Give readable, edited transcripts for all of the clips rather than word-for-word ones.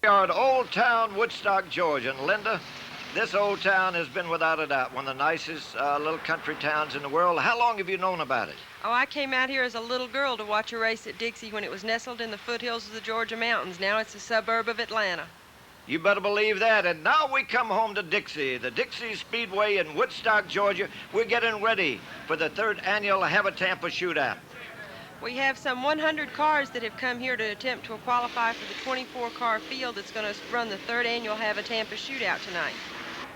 We are at Old Town, Woodstock, Georgia. And Linda, this old town has been without a doubt one of the nicest little country towns in the world. How long have you known about it? Oh, I came out here as a little girl to watch a race at Dixie when it was nestled in the foothills of the Georgia mountains. Now it's a suburb of Atlanta. You better believe that. And now we come home to Dixie, the Dixie Speedway in Woodstock, Georgia. We're getting ready for the 3rd annual HAV-A-TAMPA Shootout. We have some 100 cars that have come here to attempt to qualify for the 24-car field that's going to run the 3rd annual Hava-A-Tampa Shootout tonight.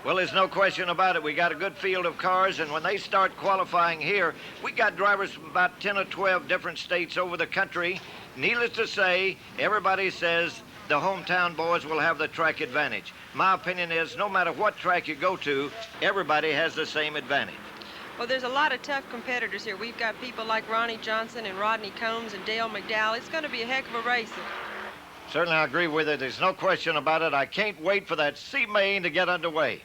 Well, there's no question about it. We got a good field of cars, and when they start qualifying here, we got drivers from about 10 or 12 different states over the country. Needless to say, everybody says the hometown boys will have the track advantage. My opinion is no matter what track you go to, everybody has the same advantage. Well, there's a lot of tough competitors here. We've got people like Ronnie Johnson and Rodney Combs and Mcdowell. It's going to be a heck of a race. Certainly, I agree with it. There's no question about it. I can't wait for that C-Main to get underway.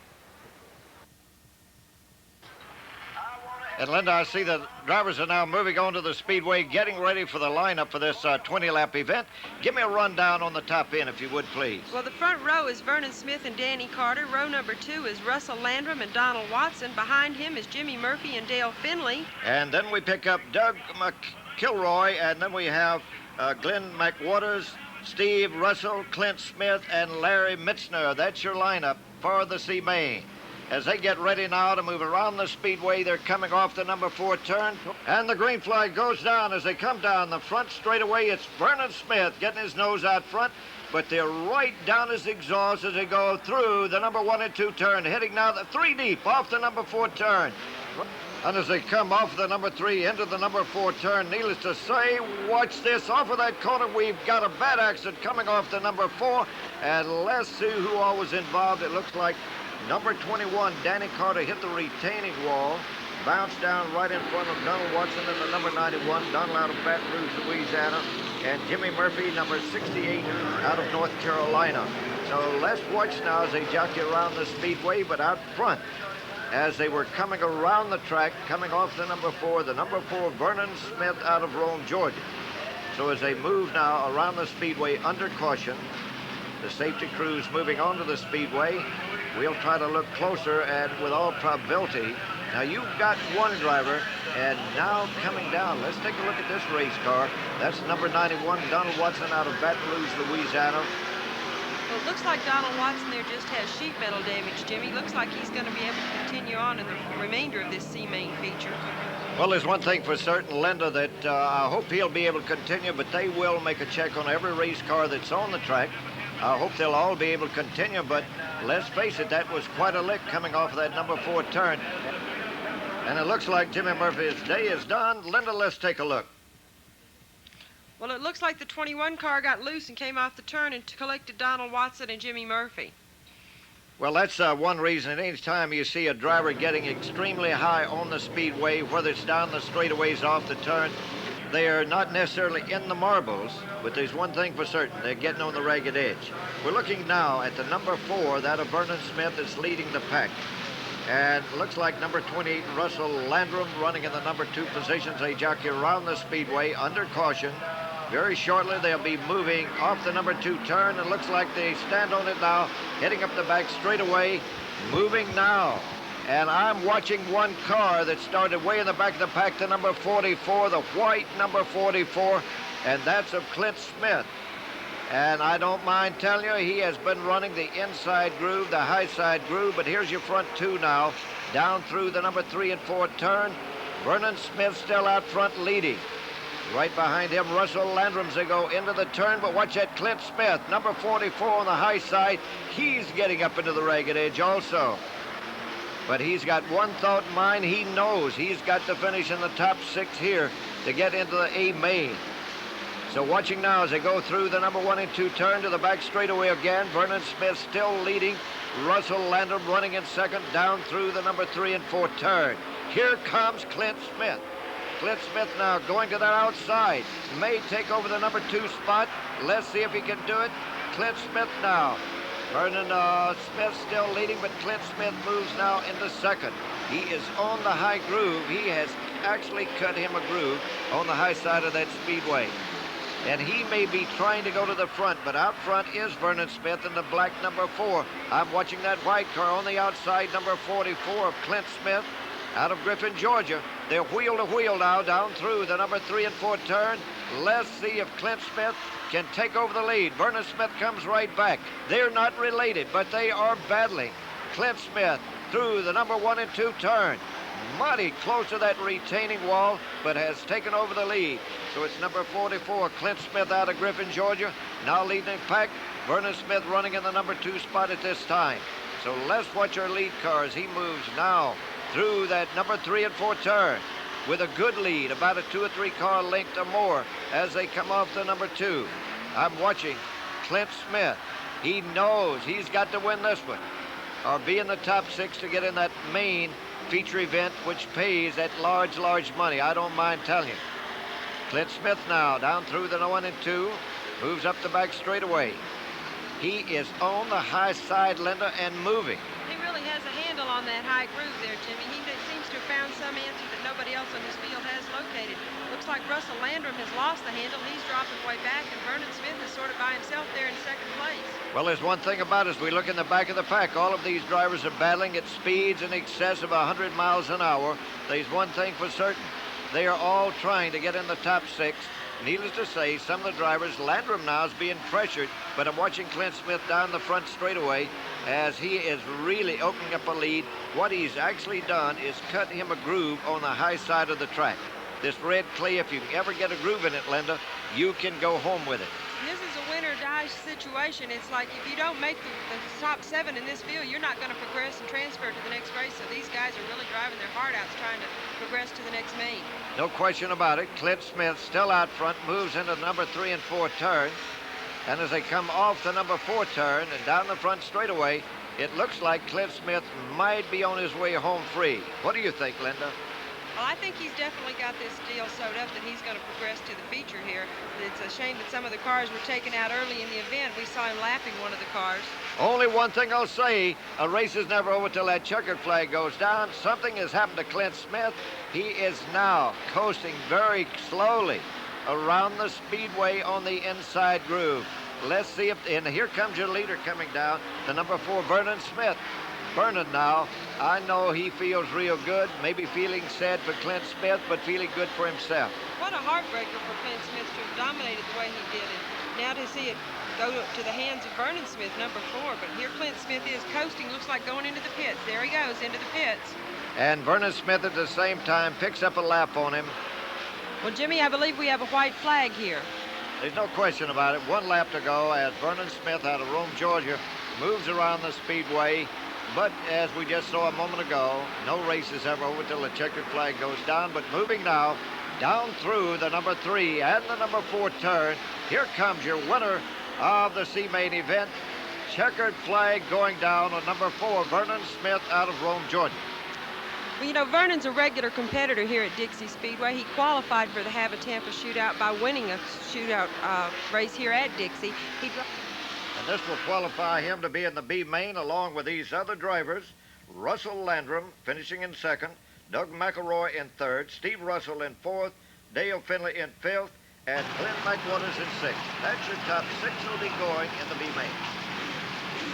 And Linda, I see the drivers are now moving on to the speedway, getting ready for the lineup for this 20-lap event. Give me a rundown on the top end, if you would, please. Well, the front row is Vernon Smith and Danny Carter. Row number 2 is Russell Landrum and Donald Watson. Behind him is Jimmy Murphy and Dale Finley. And then we pick up Doug McIlroy, and then we have Glenn McWaters, Steve Russell, Clint Smith, and Larry Mitzner. That's your lineup for the C-Main. As they get ready now to move around the speedway, they're coming off the number 4 turn, and the green flag goes down as they come down the front straightaway. It's Vernon Smith getting his nose out front, but they're right down his exhaust as they go through the number 1 and 2 turn, heading now the 3 deep off the number 4 turn. And as they come off the number 3 into the number 4 turn, needless to say, watch this. Off of that corner, we've got a bad accident coming off the number 4, and let's see who all was involved. It looks like number 21, Danny Carter, hit the retaining wall, bounced down right in front of Donald Watson and the number 91, Donald out of Baton Rouge, Louisiana, and Jimmy Murphy, number 68, out of North Carolina. So let's watch now as they jockey around the speedway, but out front, as they were coming around the track, coming off the number 4, Vernon Smith out of Rome, Georgia. So as they move now around the speedway under caution, the safety crews moving onto the speedway. We'll try to look closer, and with all probability, now you've got one driver, and now coming down, let's take a look at this race car. That's number 91, Donald Watson out of Baton Rouge, Louisiana. Well, it looks like Donald Watson there just has sheet metal damage, Jimmy. Looks like he's going to be able to continue on in the remainder of this C-Main feature. Well, there's one thing for certain, Linda, that I hope he'll be able to continue, but they will make a check on every race car that's on the track. I hope they'll all be able to continue, but let's face it, that was quite a lick coming off of that number 4 turn. And it looks like Jimmy Murphy's day is done. Linda, let's take a look. Well, it looks like the 21 car got loose and came off the turn and collected Donald Watson and Jimmy Murphy. Well, that's one reason. Any time you see a driver getting extremely high on the speedway, whether it's down the straightaways off the turn, they are not necessarily in the marbles, but there's one thing for certain. They're getting on the ragged edge. We're looking now at the number 4, that of Vernon Smith, is leading the pack. And it looks like number 28, Russell Landrum, running in the number 2 positions. They jockey around the speedway under caution. Very shortly, they'll be moving off the number 2 turn. It looks like they stand on it now, heading up the back straightaway, moving now. And I'm watching one car that started way in the back of the pack, the number 44, the white number 44, and that's of Clint Smith. And I don't mind telling you, he has been running the inside groove, the high side groove, but here's your front 2 now, down through the number 3 and 4 turn. Vernon Smith still out front leading. Right behind him, Russell Landrum, they go into the turn, but watch that Clint Smith, number 44 on the high side. He's getting up into the ragged edge also. But he's got one thought in mind. He knows he's got to finish in the top 6 here to get into the A-Main. So watching now as they go through the number 1 and 2 turn to the back straightaway again. Vernon Smith still leading. Russell Landrum running in second down through the number 3 and 4 turn. Here comes Clint Smith. Clint Smith now going to that outside. May take over the number 2 spot. Let's see if he can do it. Clint Smith now. Vernon Smith still leading, but Clint Smith moves now into second. He is on the high groove. He has actually cut him a groove on the high side of that speedway. and he may be trying to go to the front, but out front is Vernon Smith in the black number 4. I'm watching that white car on the outside, number 44 of Clint Smith out of Griffin, Georgia. They're wheel to wheel now down through the number 3 and 4 turn. Let's see if Clint Smith can take over the lead. Vernon Smith comes right back. They're not related, but they are battling. Clint Smith through the number 1 and 2 turn. Mighty close to that retaining wall, but has taken over the lead. So it's number 44, Clint Smith out of Griffin, Georgia, now leading the pack. Vernon Smith running in the number 2 spot at this time. So let's watch our lead car as he moves now through that number 3 and 4 turn with a good lead, about a 2 or 3 car length or more as they come off the number 2. I'm watching Clint Smith. He knows he's got to win this one or be in the top 6 to get in that main feature event, which pays that large money. I don't mind telling you. Clint Smith now down through the 1 and 2, moves up the back straightaway. He is on the high side, Linda, and moving. He really has a handle on that high groove there, Jimmy. He seems to have found some answer that nobody else on this field has located. Looks like Russell Landrum has lost the handle. He's dropping way back, and Vernon Smith is sort of by himself there in second place. Well, there's one thing about it. As we look in the back of the pack, all of these drivers are battling at speeds in excess of 100 miles an hour. There's one thing for certain. They are all trying to get in the top 6. Needless to say, some of the drivers, Landrum now is being pressured, but I'm watching Clint Smith down the front straightaway as he is really opening up a lead. What he's actually done is cut him a groove on the high side of the track. This red clay, if you ever get a groove in it, Linda, you can go home with it. This is a win or die situation. It's like if you don't make the top 7 in this field, you're not going to progress and transfer to the next race. So these guys are really driving their heart out trying to progress to the next main. No question about it. Clint Smith still out front, moves into the number 3 and 4 turn. And as they come off the number 4 turn and down the front straightaway, it looks like Clint Smith might be on his way home free. What do you think, Linda? Well, I think he's definitely got this deal sewed up that he's going to progress to the feature here. It's a shame that some of the cars were taken out early in the event. We saw him lapping one of the cars. Only one thing I'll say, a race is never over till that checkered flag goes down. Something has happened to Clint Smith. He is now coasting very slowly around the speedway on the inside groove. Let's see if, and here comes your leader coming down, the number 4, Vernon Smith. Vernon now, I know he feels real good, maybe feeling sad for Clint Smith, but feeling good for himself. What a heartbreaker for Clint Smith to have dominated the way he did it. Now to see it go to the hands of Vernon Smith, number 4, but here Clint Smith is coasting, looks like going into the pits. There he goes, into the pits. And Vernon Smith at the same time picks up a lap on him. Well, Jimmy, I believe we have a white flag here. There's no question about it. 1 lap to go as Vernon Smith out of Rome, Georgia, moves around the speedway. But as we just saw a moment ago, no race is ever over till the checkered flag goes down. But moving now down through the number 3 and the number 4 turn, here comes your winner of the C-Main event. Checkered flag going down on number 4, Vernon Smith out of Rome, Georgia. Well, you know, Vernon's a regular competitor here at Dixie Speedway. He qualified for the Hava-A-Tampa Shootout by winning a shootout race here at Dixie. And this will qualify him to be in the B main along with these other drivers. Russell Landrum finishing in 2nd, Doug McElroy in 3rd, Steve Russell in 4th, Dale Finley in 5th, and Glenn McWaters in 6th. That's your top 6 will be going in the B main.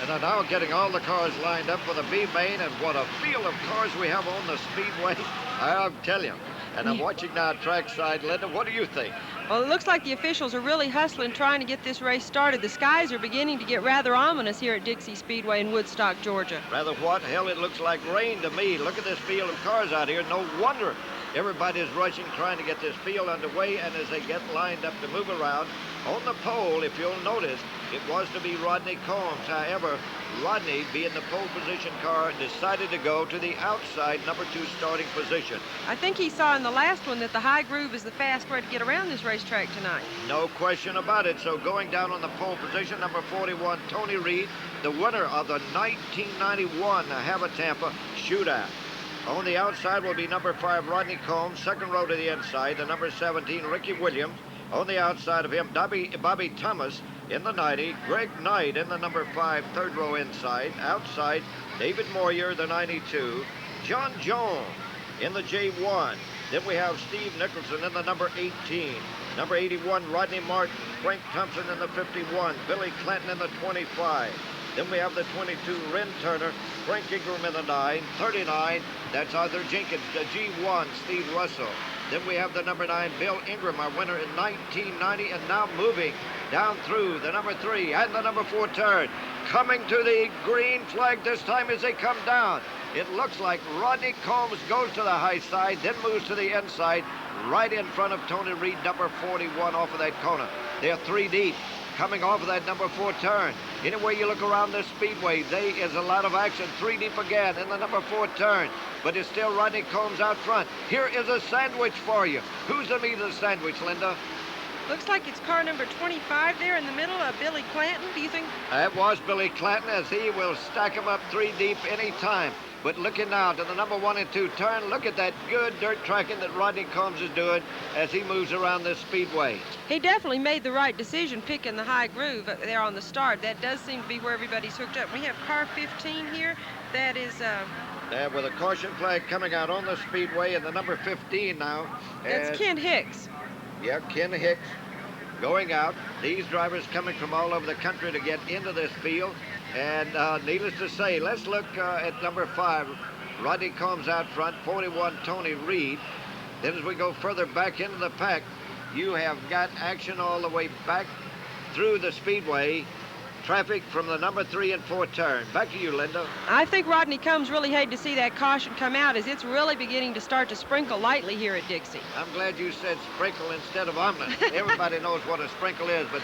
And are now getting all the cars lined up for the B main, and what a field of cars we have on the speedway, I'll tell you. And I'm watching now trackside. Linda, what do you think? Well, it looks like the officials are really hustling, trying to get this race started. The skies are beginning to get rather ominous here at Dixie Speedway in Woodstock, Georgia. Rather what? Hell, it looks like rain to me. Look at this field of cars out here. No wonder everybody's rushing, trying to get this field underway, and as they get lined up to move around, on the pole, if you'll notice, it was to be Rodney Combs. However, Rodney, being the pole position car, decided to go to the outside number 2 starting position. I think he saw in the last one that the high groove is the fast way to get around this racetrack tonight. No question about it. So going down on the pole position, number 41, Tony Reed, the winner of the 1991 Hava-A-Tampa Shootout. On the outside will be number 5, Rodney Combs, 2nd row to the inside, the number 17, Ricky Williams. On the outside of him, Bobby Thomas in the 90, Greg Knight in the number 5, 3rd row inside. Outside, David Moyer, the 92, John Jones in the J1. Then we have Steve Nicholson in the number 18, Number 81, Rodney Martin. Frank Thompson in the 51. Billy Clanton in the 25. Then we have the 22, Ren Turner. Frank Ingram in the 9. 39, that's Arthur Jenkins. The G1, Steve Russell. Then we have the number 9, Bill Ingram, our winner in 1990, and now moving down through the number 3 and the number 4 turn. Coming to the green flag this time as they come down. It looks like Rodney Combs goes to the high side, then moves to the inside, right in front of Tony Reed, number 41, off of that corner. They're 3 deep, coming off of that number 4 turn. Anyway you look around this speedway, there is a lot of action. 3 deep again in the number 4 turn, but it's still Rodney Combs out front. Here is a sandwich for you. Who's the meat of the sandwich, Linda? Looks like it's car number 25 there in the middle of Billy Clanton. Do you think? That was Billy Clanton, as he will stack them up 3 deep any time. But looking now to the number 1 and 2 turn, look at that good dirt tracking that Rodney Combs is doing as he moves around this speedway. He definitely made the right decision picking the high groove there on the start. That does seem to be where everybody's hooked up. We have car 15 here. That is... There with a caution flag coming out on the speedway, and the number 15 now. That's Ken Hicks. Yeah, Ken Hicks going out. These drivers coming from all over the country to get into this field. And needless to say, let's look at number 5. Rodney Combs out front, 41, Tony Reed. Then as we go further back into the pack, you have got action all the way back through the speedway. Traffic from the number 3 and 4 turn. Back to you, Linda. I think Rodney Combs really hated to see that caution come out, as it's really beginning to start to sprinkle lightly here at Dixie. I'm glad you said sprinkle instead of omelet. Everybody knows what a sprinkle is, but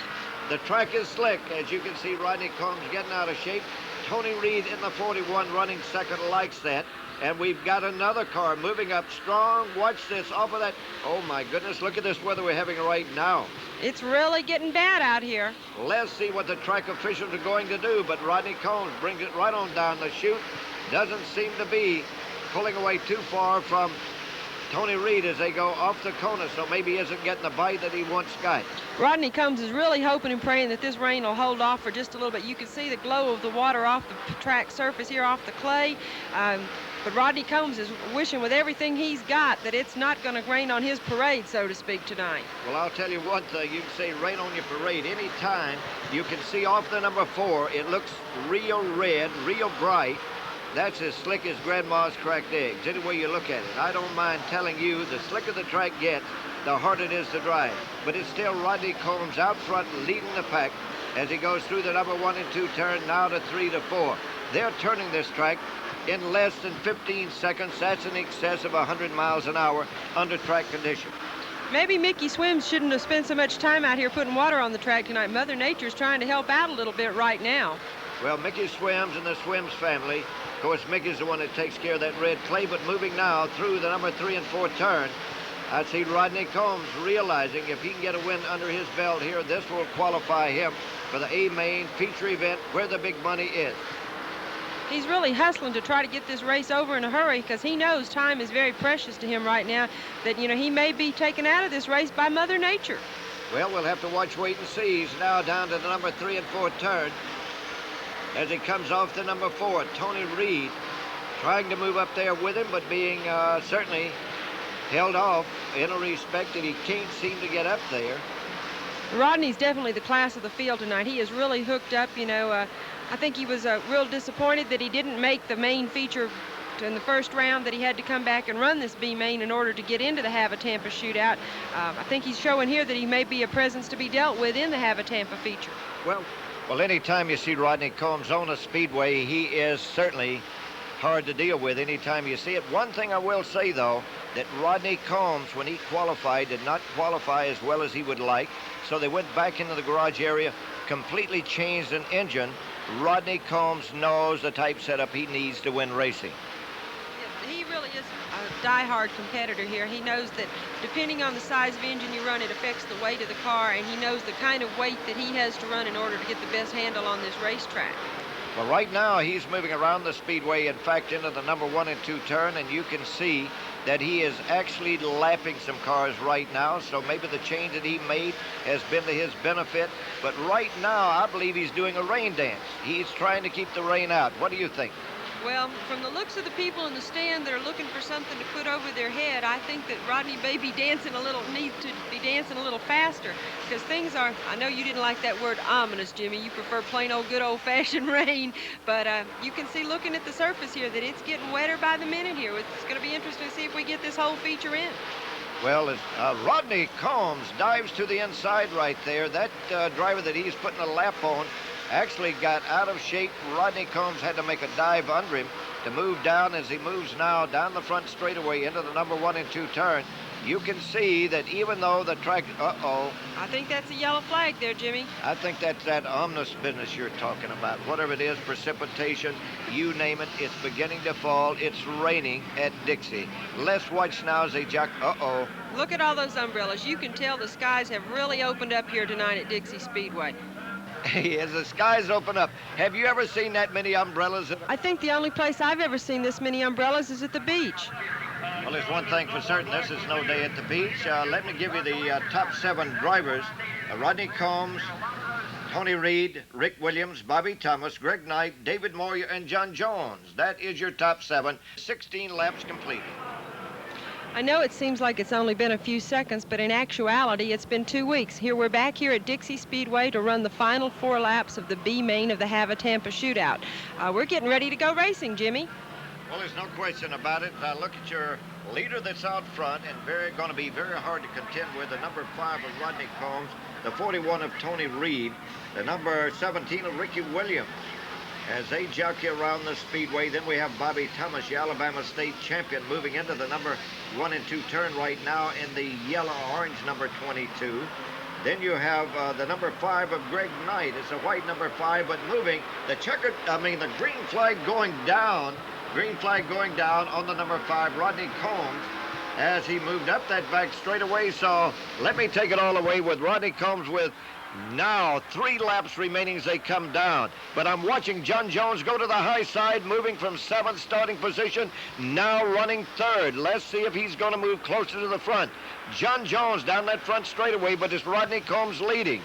the track is slick. As you can see, Rodney Combs getting out of shape. Tony Reed in the 41 running second likes that. And we've got another car moving up strong. Watch this off of that. Oh, my goodness. Look at this weather we're having right now. It's really getting bad out here. Let's see what the track officials are going to do. But Rodney Combs brings it right on down the chute. Doesn't seem to be pulling away too far from Tony Reed as they go off the corner, so maybe he isn't getting the bite that he once got. Rodney Combs is really hoping and praying that this rain will hold off for just a little bit. You can see the glow of the water off the track surface here, off the clay. But Rodney Combs is wishing with everything he's got that it's not going to rain on his parade, so to speak, tonight. Well, I'll tell you what, you can say rain on your parade any time. You can see off the number 4, it looks real red, real bright. That's as slick as Grandma's cracked eggs, any way you look at it. I don't mind telling you, the slicker the track gets, the harder it is to drive. But it's still Rodney Combs out front leading the pack as he goes through the number 1 and 2 turn, now to 3 to 4. They're turning this track in less than 15 seconds. That's in excess of 100 miles an hour under track conditions. Maybe Mickey Swims shouldn't have spent so much time out here putting water on the track tonight. Mother Nature's trying to help out a little bit right now. Well, Mickey Swims and the Swims family. Of course, Mickey's the one that takes care of that red clay, but moving now through the number 3 and 4 turn, I see Rodney Combs realizing if he can get a win under his belt here, this will qualify him for the A-Main feature event where the big money is. He's really hustling to try to get this race over in a hurry because he knows time is very precious to him right now, that, you know, he may be taken out of this race by Mother Nature. Well, we'll have to watch, wait, and see. He's now down to the number 3 and 4 turn. As he comes off the number 4, Tony Reed trying to move up there with him, but being certainly held off in a respect that he can't seem to get up there. Rodney's definitely the class of the field tonight. He is really hooked up, you know. I think he was real disappointed that he didn't make the main feature in the first round, that he had to come back and run this B main in order to get into the Hava-A-Tampa Shootout. I think he's showing here that he may be a presence to be dealt with in the Hava-A-Tampa feature. Well, anytime you see Rodney Combs on a speedway, he is certainly hard to deal with anytime you see it. One thing I will say, though, that Rodney Combs, when he qualified, did not qualify as well as he would like, so they went back into the garage area, completely changed an engine. Rodney Combs knows the type setup he needs to win racing. He really is a die-hard competitor here. He knows that depending on the size of engine you run, it affects the weight of the car, and he knows the kind of weight that he has to run in order to get the best handle on this racetrack. Well, right now he's moving around the speedway, in fact, into the number 1 and 2 turn, and you can see that he is actually lapping some cars right now, so maybe the change that he made has been to his benefit. But right now, I believe he's doing a rain dance. He's trying to keep the rain out. What do you think? Well, from the looks of the people in the stand that are looking for something to put over their head, I think that Rodney may be dancing a little, needs to be dancing a little faster, because things are, I know you didn't like that word ominous, Jimmy. You prefer plain old good old-fashioned rain, but you can see looking at the surface here that it's getting wetter by the minute here. It's going to be interesting to see if we get this whole feature in. Well, Rodney Combs dives to the inside right there. That driver that he's putting a lap on actually got out of shape. Rodney Combs had to make a dive under him to move down. As he moves now down the front straightaway into the number 1 and 2 turn, you can see that even though the track, I think that's a yellow flag there, Jimmy. I think that's that ominous business you're talking about. Whatever it is, precipitation, you name it, it's beginning to fall. It's raining at Dixie. Let's watch now as they jock. Look at all those umbrellas. You can tell the skies have really opened up here tonight at Dixie Speedway. As the skies open up, have you ever seen that many umbrellas? I think the only place I've ever seen this many umbrellas is at the beach. Well, there's one thing for certain. This is no day at the beach. Let me give you the top 7 drivers. Rodney Combs, Tony Reed, Rick Williams, Bobby Thomas, Greg Knight, David Moyer, and John Jones. That is your top 7. 16 laps completed. I know it seems like it's only been a few seconds, but in actuality, it's been 2 weeks. Here we're back here at Dixie Speedway to run the final 4 laps of the B main of the Hava-A-Tampa Shootout. We're getting ready to go racing, Jimmy. Well, there's no question about it. Look at your leader that's out front, and going to be very hard to contend with. The number 5 of Rodney Combs, the 41 of Tony Reed, the number 17 of Ricky Williams. As they jockey around the speedway, then we have Bobby Thomas, the Alabama State champion, moving into the number 1 and 2 turn right now in the yellow-orange number 22. Then you have the number 5 of Greg Knight. It's a white number 5, but moving. The green flag going down. Green flag going down on the number 5, Rodney Combs, as he moved up that back straightaway. So let me take it all away with Rodney Combs with now 3 laps remaining as they come down. But I'm watching John Jones go to the high side, moving from 7th starting position, now running 3rd. Let's see if he's going to move closer to the front. John Jones down that front straightaway, but it's Rodney Combs leading.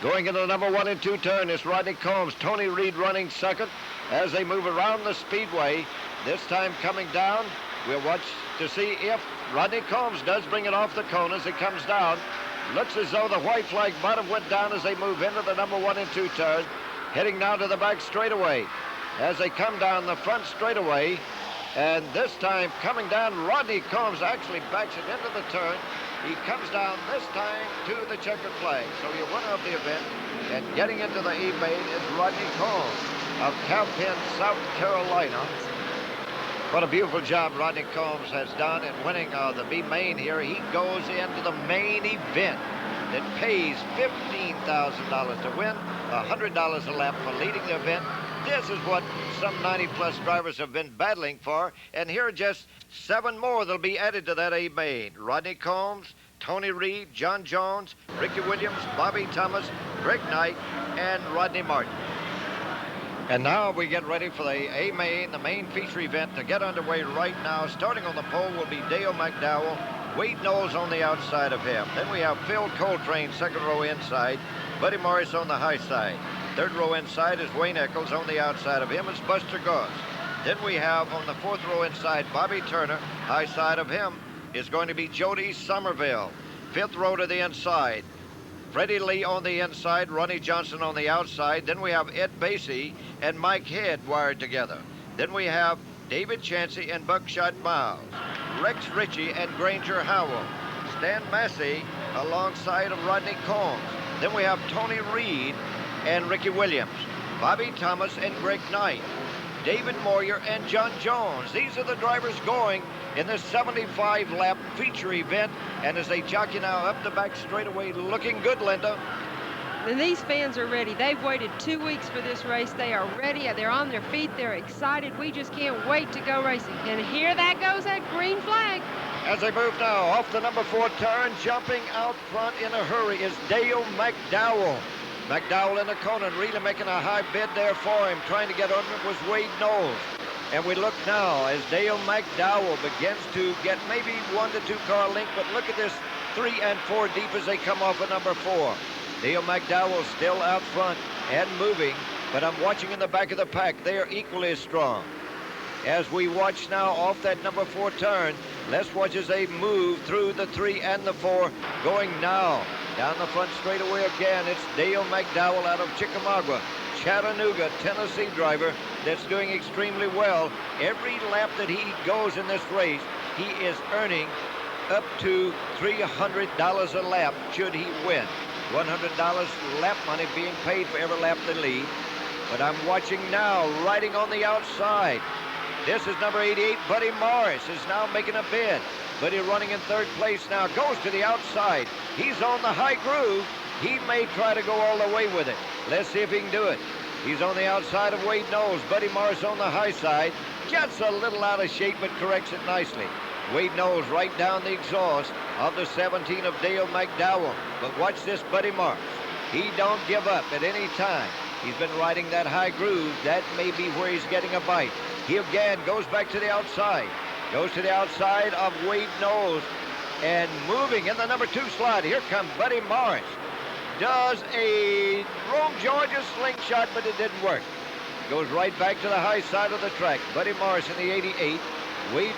Going into the number 1 and 2 turn is Rodney Combs. Tony Reed running 2nd as they move around the speedway. This time coming down, we'll watch to see if Rodney Combs does bring it off the cone as it comes down. Looks as though the white flag might have went down as they move into the number 1 and 2 turn. Heading now to the back straightaway as they come down the front straightaway. And this time coming down, Rodney Combs actually backs it into the turn. He comes down this time to the checkered flag. So your winner of the event and getting into the E main is Rodney Combs of Camden, South Carolina. What a beautiful job Rodney Combs has done in winning the B main here. He goes into the main event that pays $15,000 to win, $100 a lap for leading the event. This is what some 90-plus drivers have been battling for, and here are just 7 more that'll be added to that A main. Rodney Combs, Tony Reed, John Jones, Ricky Williams, Bobby Thomas, Greg Knight, and Rodney Martin. And now we get ready for the A main, the main feature event, to get underway right now. Starting on the pole will be Dale McDowell, Wade Knowles on the outside of him. Then we have Phil Coltrane, 2nd row inside, Buddy Morris on the high side. 3rd row inside is Wayne Eccles. On the outside of him is Buster Goss. Then we have on the 4th row inside Bobby Turner. High side of him is going to be Jody Somerville. 5th row to the inside, Freddie Lee on the inside, Ronnie Johnson on the outside. Then we have Ed Basie and Mike Head wired together. Then we have David Chansey and Buckshot Miles, Rex Ritchie and Granger Howell, Stan Massey alongside of Rodney Combs. Then we have Tony Reed and Ricky Williams, Bobby Thomas and Greg Knight, David Moyer and John Jones. These are the drivers going in this 75-lap feature event. And as they jockey now up the back straightaway, looking good, Linda. And these fans are ready. They've waited 2 weeks for this race. They are ready. They're on their feet. They're excited. We just can't wait to go racing. And here that goes, that green flag. As they move now off the number 4 turn, jumping out front in a hurry is Dale McDowell. McDowell in the cone and really making a high bid there for him. Trying to get under it was Wade Knowles. And we look now as Dale McDowell begins to get maybe 1 to 2 car length, but look at this 3 and 4 deep as they come off of number 4. Dale McDowell still out front and moving, but I'm watching in the back of the pack. They are equally as strong. As we watch now off that number 4 turn, let's watch as they move through the 3 and the 4, going now down the front straightaway again. It's Dale McDowell out of Chickamauga, Chattanooga, Tennessee driver that's doing extremely well. Every lap that he goes in this race, he is earning up to $300 a lap should he win. $100 lap money being paid for every lap they lead. But I'm watching now, riding on the outside. This is number 88, Buddy Morris, is now making a bid. Buddy running in 3rd place now, goes to the outside. He's on the high groove. He may try to go all the way with it. Let's see if he can do it. He's on the outside of Wade Knowles. Buddy Morris on the high side. Gets a little out of shape, but corrects it nicely. Wade Knowles right down the exhaust of the 17 of Dale McDowell. But watch this Buddy Morris. He don't give up at any time. He's been riding that high groove. That may be where he's getting a bite. He again goes back to the outside. Goes to the outside of Wade Knowles. And moving in the number 2 slot. Here comes Buddy Morris. Does a Rome, Georgia slingshot, but it didn't work. Goes right back to the high side of the track. Buddy Morris in the 88. Wade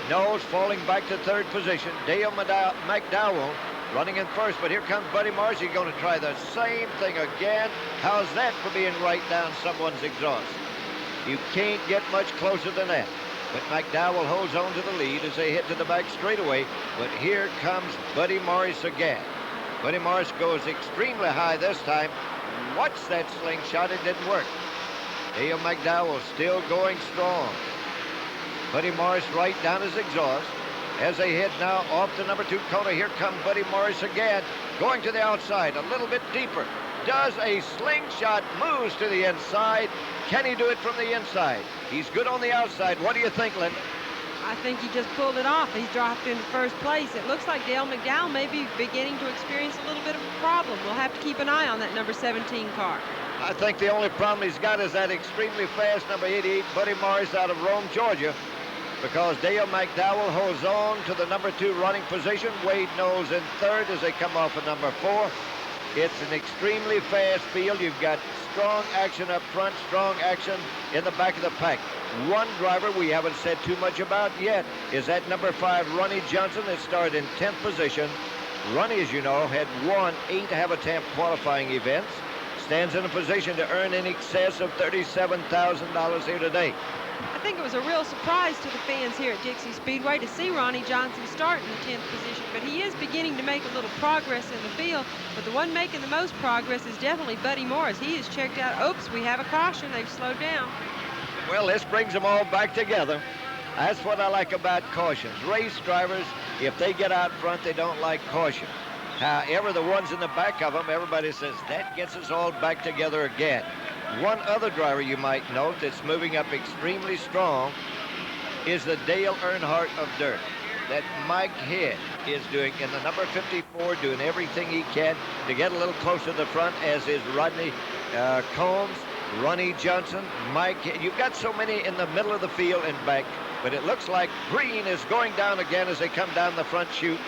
Knowles falling back to 3rd position. Dale McDowell running in 1st, but here comes Buddy Morris. He's going to try the same thing again. How's that for being right down someone's exhaust? You can't get much closer than that. But McDowell holds on to the lead as they head to the back straightaway. But here comes Buddy Morris again. Buddy Morris goes extremely high this time. Watch that slingshot, it didn't work. Dale McDowell still going strong. Buddy Morris right down his exhaust. As they head now off the number 2 corner, here comes Buddy Morris again, going to the outside, a little bit deeper. Does a slingshot, moves to the inside. Can he do it from the inside? He's good on the outside. What do you think, Linda? I think he just pulled it off. He's dropped into 1st place. It looks like Dale McDowell may be beginning to experience a little bit of a problem. We'll have to keep an eye on that number 17 car. I think the only problem he's got is that extremely fast number 88, Buddy Morris out of Rome, Georgia, because Dale McDowell holds on to the number 2 running position. Wade Knowles in 3rd as they come off of number 4. It's an extremely fast field. You've got strong action up front, strong action in the back of the pack. One driver we haven't said too much about yet is that number 5, Ronnie Johnson, that started in 10th position. Ronnie, as you know, had won 8 Hava-A-Tampa qualifying events. Stands in a position to earn in excess of $37,000 here today. I think it was a real surprise to the fans here at Dixie Speedway to see Ronnie Johnson start in the 10th position, but he is beginning to make a little progress in the field. But the one making the most progress is definitely Buddy Morris. He has checked out. Oops, we have a caution. They've slowed down. Well, this brings them all back together. That's what I like about cautions. Race drivers, if they get out front, they don't like caution. However, the ones in the back of them, everybody says, that gets us all back together again. One other driver you might note that's moving up extremely strong is the Dale Earnhardt of dirt. That Mike Head is doing in the number 54, doing everything he can to get a little closer to the front, as is Rodney Combs, Ronnie Johnson, Mike Head. You've got so many in the middle of the field and back, but it looks like Green is going down again as they come down the front chute.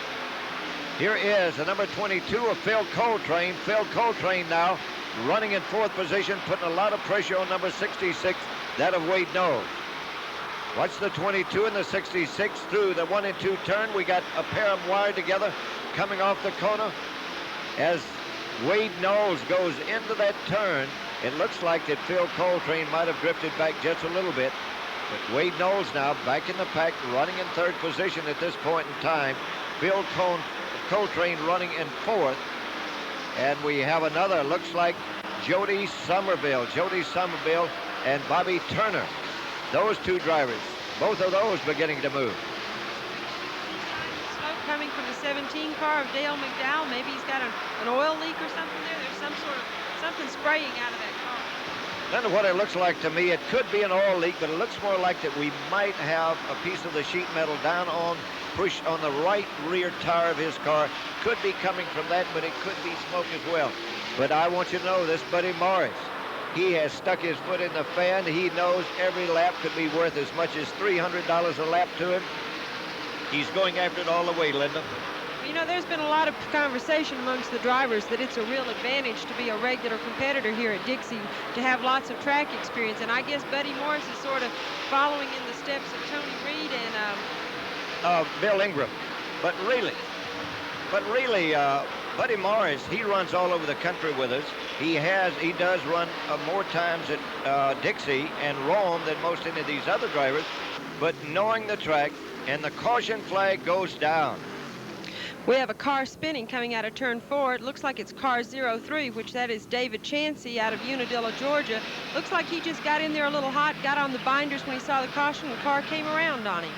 Here is the number 22 of Phil Coltrane. Phil Coltrane now running in 4th position, putting a lot of pressure on number 66, that of Wade Knowles. Watch the 22 and the 66 through the 1 and 2 turn. We got a pair of them wired together coming off the corner. As Wade Knowles goes into that turn, it looks like that Phil Coltrane might have drifted back just a little bit. But Wade Knowles now back in the pack, running in 3rd position at this point in time. Phil Coltrane running in 4th. And we have another, looks like Jody Somerville and Bobby Turner. Those 2 drivers, both of those beginning to move. Smoke coming from the 17 car of Dale McDowell. Maybe he's got an oil leak or something there. There's something spraying out of that car. Then what it looks like to me, it could be an oil leak, but it looks more like that we might have a piece of the sheet metal down on push on the right rear tire of his car. Could be coming from that, but it could be smoke as well. But I want you to know this Buddy Morris, he has stuck his foot in the fan. He knows every lap could be worth as much as $300 a lap to him. He's going after it all the way, Linda. You know, there's been a lot of conversation amongst the drivers that it's a real advantage to be a regular competitor here at Dixie, to have lots of track experience. And I guess Buddy Morris is sort of following in the steps of Tony Reed and Bill Ingram. But really, Buddy Morris, he runs all over the country with us. He does run more times at Dixie and Rome than most any of these other drivers. But knowing the track, and the caution flag goes down. we have a car spinning coming out of turn 4. It looks like it's car 03, which that is David Chansey out of Unadilla, Georgia. Looks like he just got in there a little hot, got on the binders when he saw the caution. The car came around on him.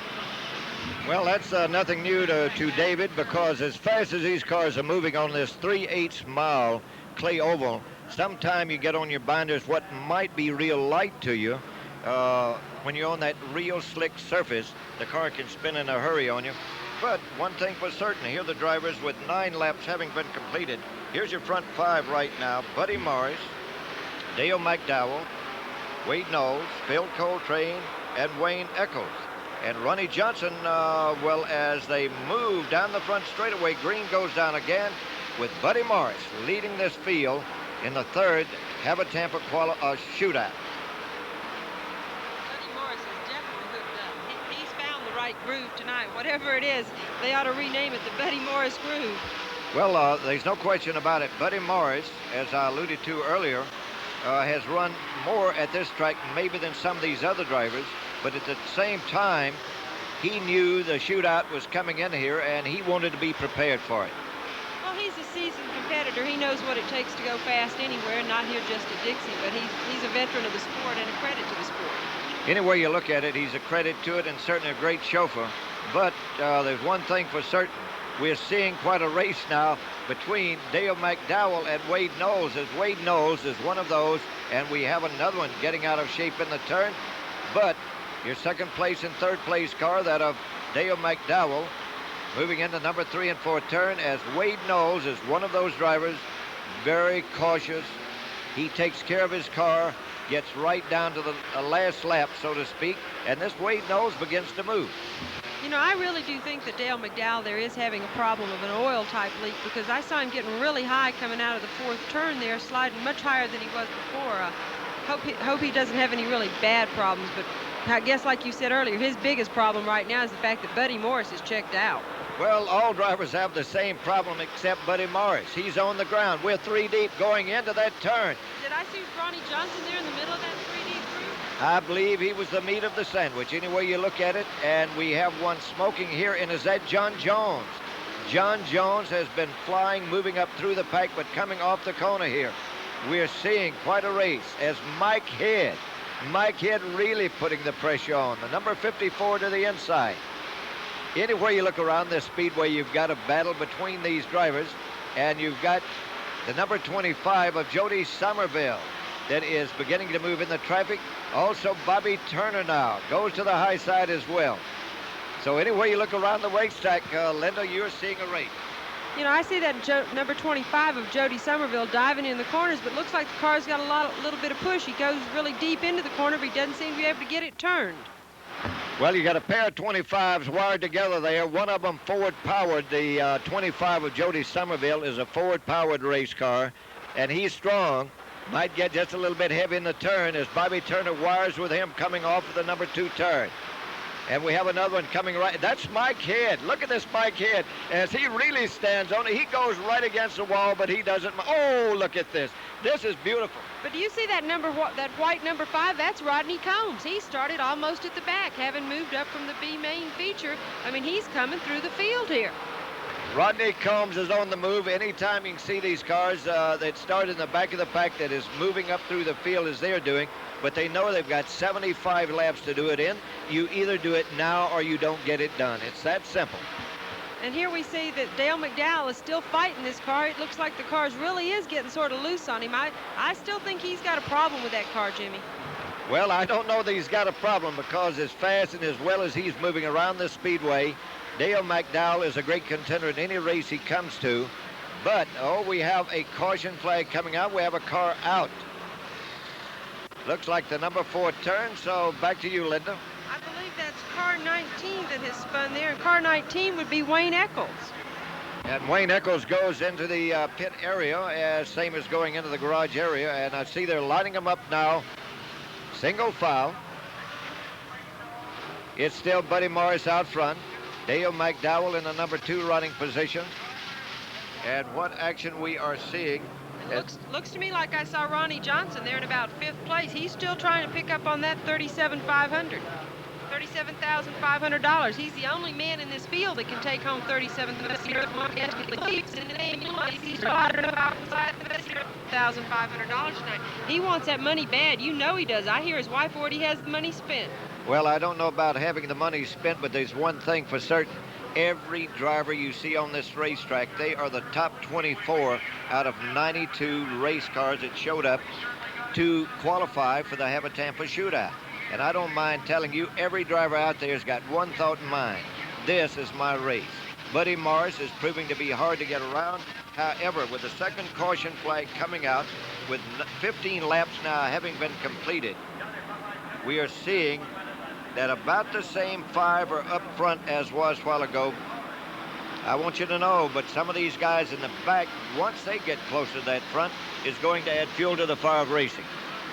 Well, that's nothing new to David, because as fast as these cars are moving on this 3/8 mile clay oval, sometime you get on your binders what might be real light to you. When you're on that real slick surface, the car can spin in a hurry on you. But one thing for certain, here are the drivers with 9 laps having been completed. Here's your front 5 right now. Buddy Morris, Dale McDowell, Wade Knowles, Phil Coltrane, and Wayne Eccles. And Ronnie Johnson, well, as they move down the front straightaway, green goes down again with Buddy Morris leading this field in the 3rd Hava-A-Tampa Shootout. Buddy Morris is definitely hooked up. He's found the right groove tonight. Whatever it is, they ought to rename it the Buddy Morris groove. Well, there's no question about it. Buddy Morris, as I alluded to earlier, has run more at this track maybe than some of these other drivers. But at the same time, he knew the shootout was coming in here, and he wanted to be prepared for it. Well, he's a seasoned competitor. He knows what it takes to go fast anywhere, not here just at Dixie, but he's a veteran of the sport and a credit to the sport. Any way you look at it, he's a credit to it and certainly a great chauffeur. But there's one thing for certain. We're seeing quite a race now between Dale McDowell and Wade Knowles, as Wade Knowles is one of those, and we have another one getting out of shape in the turn. But your 2nd place and 3rd place car, that of Dale McDowell, moving into number 3 and 4 turn, as Wade Knowles is one of those drivers, very cautious. He takes care of his car, gets right down to the last lap, so to speak, and this Wade Knowles begins to move. You know, I really do think that Dale McDowell there is having a problem of an oil type leak, because I saw him getting really high coming out of the 4th turn there, sliding much higher than he was before. Hope he doesn't have any really bad problems, but I guess like you said earlier, his biggest problem right now is the fact that Buddy Morris is checked out. Well, all drivers have the same problem except Buddy Morris. He's on the ground. We're 3 deep going into that turn. Did I see Ronnie Johnson there in the middle of that 3 deep group? I believe he was the meat of the sandwich, any way you look at it. And we have one smoking here, and is that John Jones? John Jones has been flying, moving up through the pack, but coming off the corner here. We're seeing quite a race as Mike Head really putting the pressure on. The number 54 to the inside. Anywhere you look around this speedway, you've got a battle between these drivers, and you've got the number 25 of Jody Somerville that is beginning to move in the traffic. Also, Bobby Turner now goes to the high side as well. So anywhere you look around the racetrack, Linda, you're seeing a race. You know, I see that number 25 of Jody Somerville diving in the corners, but looks like the car's got a little bit of push. He goes really deep into the corner, but he doesn't seem to be able to get it turned. Well, you got a pair of 25s wired together there. One of them forward-powered. The 25 of Jody Somerville is a forward-powered race car, and he's strong. Might get just a little bit heavy in the turn as Bobby Turner wires with him coming off of the number 2 turn. And we have another one coming right. That's Mike Head. Look at this Mike Head as he really stands on it. He goes right against the wall, but he doesn't. Oh, look at this. This is beautiful. But do you see that white number 5? That's Rodney Combs. He started almost at the back, having moved up from the B main feature. I mean, he's coming through the field here. Rodney Combs is on the move. Anytime you can see these cars that start in the back of the pack that is moving up through the field as they're doing, but they know they've got 75 laps to do it in. You either do it now or you don't get it done. It's that simple. And here we see that Dale McDowell is still fighting this car. It looks like the car really is getting sort of loose on him. I still think he's got a problem with that car, Jimmy. Well, I don't know that he's got a problem, because as fast and as well as he's moving around this speedway, Dale McDowell is a great contender in any race he comes to. But, we have a caution flag coming out. We have a car out. Looks like the number 4 turn, so back to you, Linda. I believe that's car 19 that has spun there, and car 19 would be Wayne Eccles. And Wayne Eccles goes into the pit area, as same as going into the garage area, and I see they're lining them up now. Single file. It's still Buddy Morris out front. Dale McDowell in the number 2 running position. And what action we are seeing. Looks to me like I saw Ronnie Johnson there in about 5th place. He's still trying to pick up on that $37,500. $37,500. He's the only man in this field that can take home $37,500 tonight. He wants that money bad. You know he does. I hear his wife already has the money spent. Well, I don't know about having the money spent, but there's one thing for certain. Every driver you see on this racetrack, they are the top 24 out of 92 race cars that showed up to qualify for the Hava-A-Tampa Shootout. And I don't mind telling you, every driver out there has got one thought in mind. This is my race. Buddy Morris is proving to be hard to get around. However, with the second caution flag coming out, with 15 laps now having been completed, we are seeing that about the same 5 are up front as was a while ago. I want you to know, but some of these guys in the back, once they get closer to that front, is going to add fuel to the fire of racing.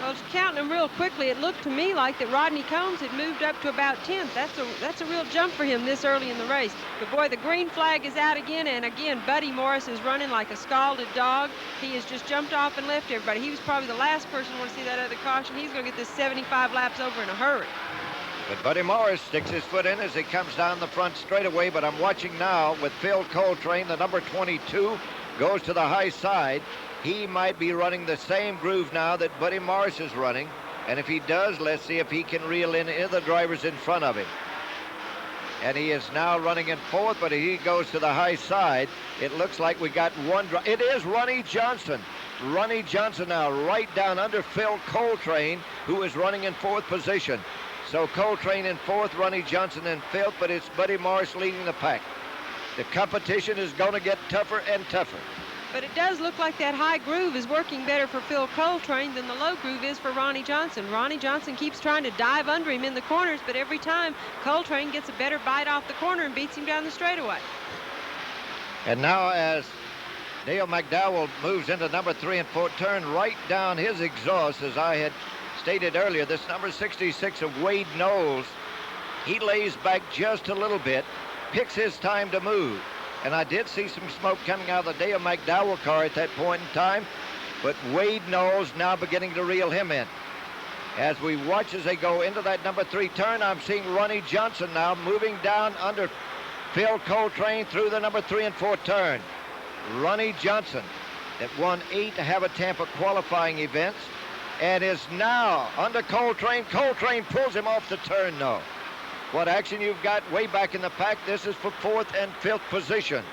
Well, counting them real quickly, it looked to me like that Rodney Combs had moved up to about 10th. That's a real jump for him this early in the race. But boy, the green flag is out again, and again, Buddy Morris is running like a scalded dog. He has just jumped off and left everybody. He was probably the last person to want to see that other caution. He's going to get this 75 laps over in a hurry. But Buddy Morris sticks his foot in as he comes down the front straightaway, but I'm watching now with Phil Coltrane, the number 22, goes to the high side. He might be running the same groove now that Buddy Morris is running, and if he does, let's see if he can reel in the drivers in front of him. And he is now running in 4th, but he goes to the high side. It looks like we got one. It is Ronnie Johnson. Ronnie Johnson now right down under Phil Coltrane, who is running in 4th position. So Coltrane in 4th, Ronnie Johnson in 5th, but it's Buddy Morris leading the pack. The competition is going to get tougher and tougher. But it does look like that high groove is working better for Phil Coltrane than the low groove is for Ronnie Johnson. Ronnie Johnson keeps trying to dive under him in the corners, but every time Coltrane gets a better bite off the corner and beats him down the straightaway. And now as Dale McDowell moves into number 3 and 4, turn right down his exhaust, as I had stated earlier, this number 66 of Wade Knowles, he lays back just a little bit, picks his time to move. And I did see some smoke coming out of the Dale McDowell car at that point in time, but Wade Knowles now beginning to reel him in. As we watch as they go into that number 3 turn, I'm seeing Ronnie Johnson now moving down under Phil Coltrane through the number 3 and 4 turn. Ronnie Johnson, that won 8 Hava-A-Tampa qualifying events, and is now under Coltrane. Coltrane pulls him off the turn, though. What action you've got way back in the pack. This is for 4th and 5th position.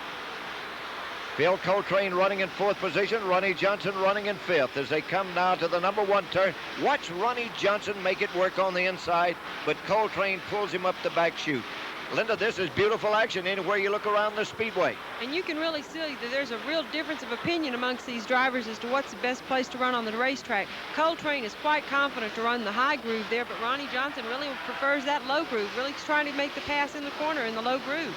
Phil Coltrane running in 4th position. Ronnie Johnson running in 5th as they come now to the number 1 turn. Watch Ronnie Johnson make it work on the inside, but Coltrane pulls him up the back chute. Linda, this is beautiful action anywhere you look around the speedway. And you can really see that there's a real difference of opinion amongst these drivers as to what's the best place to run on the racetrack. Coltrane is quite confident to run the high groove there, but Ronnie Johnson really prefers that low groove, really trying to make the pass in the corner in the low groove.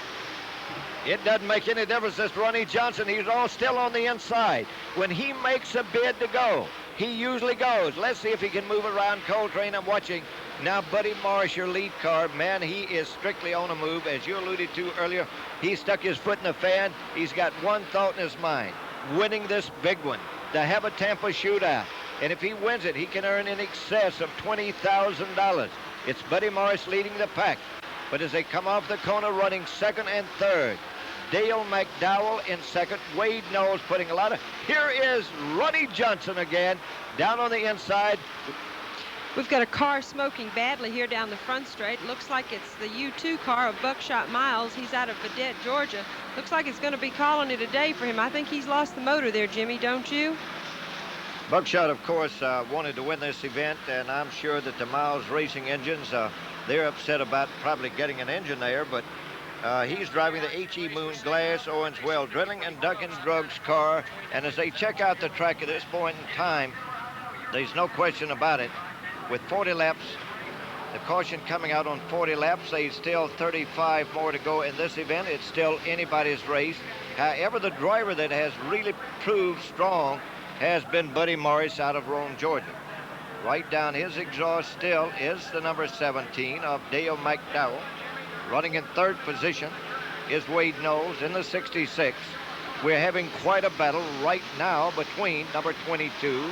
It doesn't make any difference. This Ronnie Johnson, he's all still on the inside. When he makes a bid to go, he usually goes. Let's see if he can move around Coltrane. I'm watching now Buddy Morris, your lead car. Man, he is strictly on a move. As you alluded to earlier, he stuck his foot in the fan. He's got one thought in his mind, winning this big one, the Hava-A-Tampa Shootout. And if he wins it, he can earn in excess of $20,000. It's Buddy Morris leading the pack. But as they come off the corner, running 2nd and 3rd, Dale McDowell in 2nd. Wade Knowles putting a lot of... Here is Ronnie Johnson again, down on the inside. We've got a car smoking badly here down the front straight. Looks like it's the U2 car of Buckshot Miles. He's out of Vedette, Georgia. Looks like it's going to be calling it a day for him. I think he's lost the motor there, Jimmy, don't you? Buckshot, of course, wanted to win this event, and I'm sure that the Miles Racing engines, they're upset about probably getting an engine there, but he's driving the H.E. Moon Glass Owens Well Drilling and Duncan Drugs car, and as they check out the track at this point in time, there's no question about it. With 40 laps, the caution coming out on 40 laps, there's still 35 more to go in this event. It's still anybody's race. However, the driver that has really proved strong has been Buddy Morris out of Rome, Georgia. Right down his exhaust still is the number 17 of Dale McDowell. Running in third position is Wade Knowles in the 66. We're having quite a battle right now between number 22